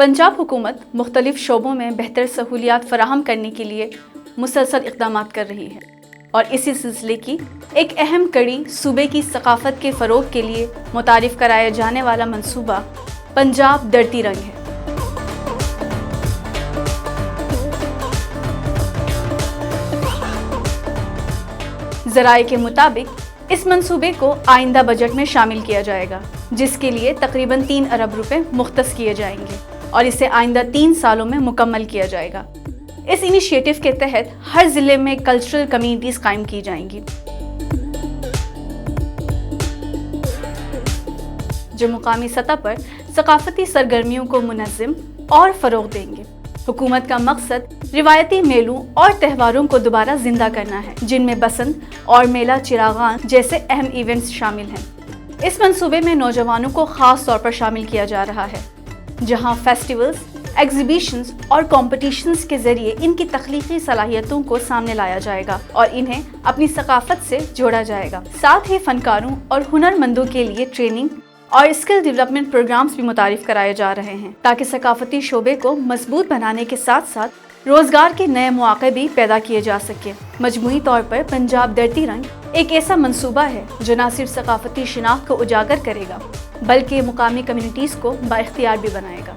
पंजाब हुकूमत मुख्तलिफ शोबों में बेहतर सहूलियात फराहम करने के लिए मुसलसल इक़दामात कर रही है और इसी सिलसिले की एक अहम कड़ी सूबे की सकाफ़त के फ़रोग़ के लिए मुतारिफ़ कराया जाने वाला मंसूबा पंजाब डर्टी रंग है। ज़राए के मुताबिक इस मंसूबे को आइंदा बजट में शामिल किया जाएगा, जिसके लिए तकरीबन 3 अरब रुपए मुख्तस किए जाएंगे और इसे आइंदा 3 सालों में मुकम्मल किया जाएगा। इस इनिशिएटिव के तहत हर ज़िले में कल्चरल कम्युनिटीज़ कायम की जाएंगी, जो मुकामी सतह पर सकाफ़ती सरगर्मियों को मुनज़्ज़म और फ़रोग़ देंगे। हुकूमत का मकसद रिवायती मेलों और त्योहारों को दोबारा जिंदा करना है, जिनमें बसंत और मेला चिरागान जैसे अहम इवेंट्स शामिल हैं। इस मंसूबे में नौजवानों को ख़ास तौर पर शामिल किया जा रहा है, जहां फेस्टिवल्स, एग्जीबिशंस और कॉम्पिटिशन्स के ज़रिए इनकी तख्लीकी सलाहियतों को सामने लाया जाएगा और इन्हें अपनी सकाफ़त से जोड़ा जाएगा। साथ ही फ़नकारों और हुनरमंदों के लिए ट्रेनिंग और स्किल डेवलपमेंट प्रोग्राम्स भी मुतारिफ़ कराए जा रहे हैं, ताकि सकाफ़ती शोबे को मजबूत बनाने के साथ साथ रोज़गार के नए मौक़े भी पैदा किए जा सके। मजमूई तौर पर पंजाब डर्टी रंग एक ऐसा मंसूबा है जो न सिर्फ सकाफ़ती शिनाख्त को उजागर करेगा, बल्कि मुकामी कम्युनिटीज़ को बाइख्तियार भी बनाएगा।